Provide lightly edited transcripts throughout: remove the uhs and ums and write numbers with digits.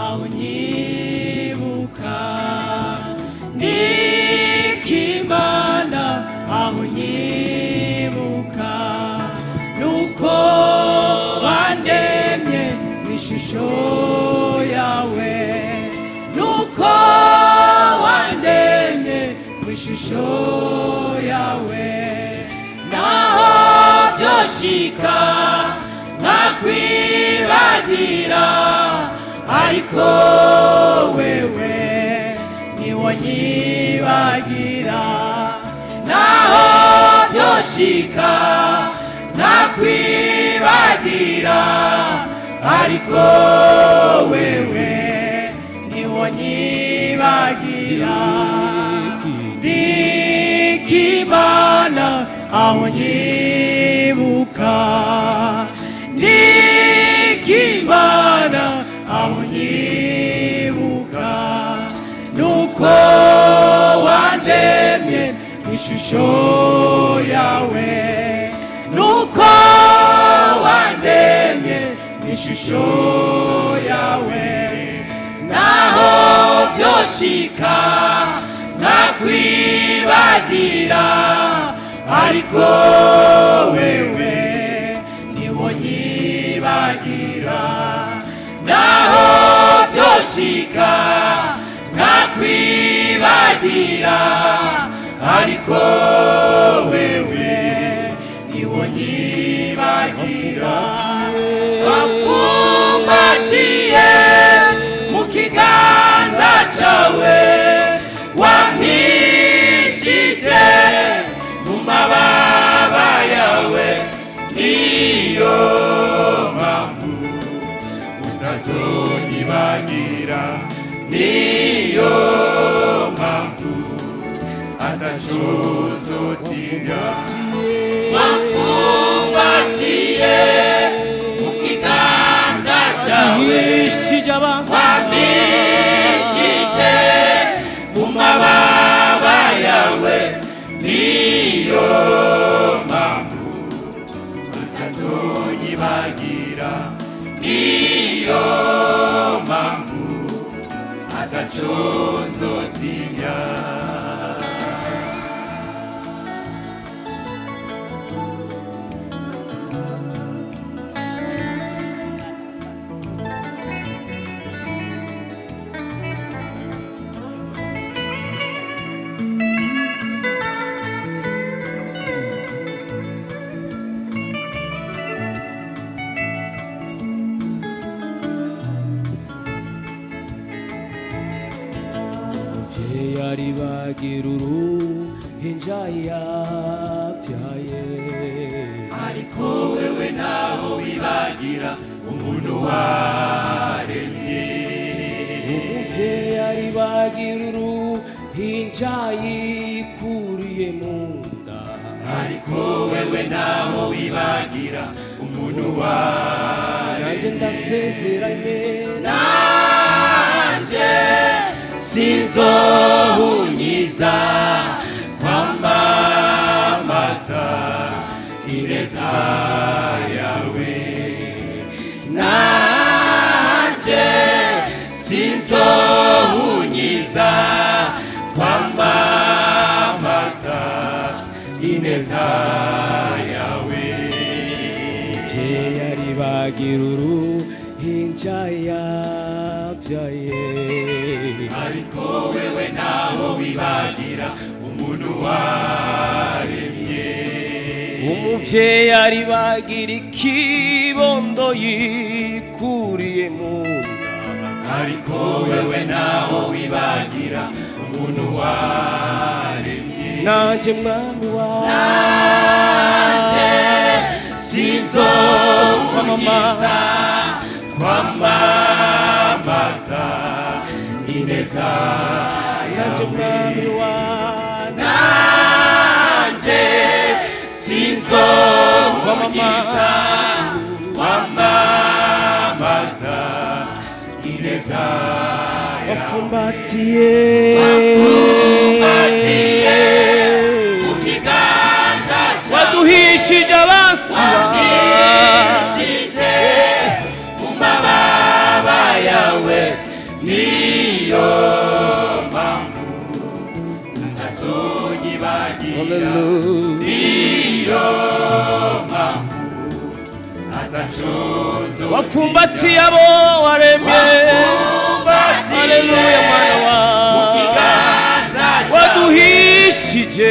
aho nyibuka ndikimana aho nyibuka nuko wandemye mw'ishusho yawe nuko wandemye mw'ishusho yawe naho byoshika nkakwibagira ariko wewe ntiwanyibagira naho byoshika nkakwibagira ariko wewe ntiwanyibagira ndikimana aho nyibuka ndikimana aho nyibuka nuko wandemye mw'ishusho yawe nuko wandemye mw'ishusho yawe naho byoshika nkakwibagira ariko wewe ntiwanyibagira naho byoshika nkakwibagira ariko wewe ntiwanyibagira wapfumbatiye mu kiganza cawe wampishije mu mababa yawe niyo mpamvu utazonyibagira niyo mpamvu ataco uzotinya wafumbatiye mu kiganza cawe wampishije mu mababa yawe niyo mpamvu utazonyibagira niyo mpamvu ataco uzotinya Aribagiruru hinjaya vyaye ariko wewe naho wibagira umuntu waremye umuvyeyi aribagiruru hinjaye ikuriye munda ariko wewe naho wibagira umuntu waremye nanje ndasezeranye nanje sinzohunyiza kwamamaza ineza yawe nanje sinzohunyiza kwamamaza ineza yawe umuvyeyi aribagiruru hinjaya vyaye ariko wewe naho wibagira umuntu waremye umuvyeyi aribagira ikibondo yikuriye munda ariko wewe naho wibagira umuntu waremye nanje mwami wawe nanje sinzohunyiza kwamamaza ineza nanje mwami wawe nanje sinzohunyiza kwamamaza ineza wafumbatiye mu kiganza waduhishije abansi mu mababa yawe niyo mpamvu atazonyibagira, Hallelujah. niyo mpamvu atacozo wafumbatiye abo waremye, haleluya mwana wawe waduhishije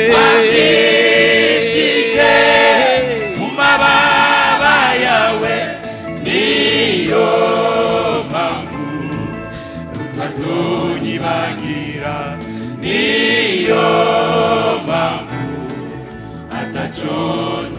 mu mababa yawe, niyo mpamvu utazonyibagira, niyo mpamvu atacozo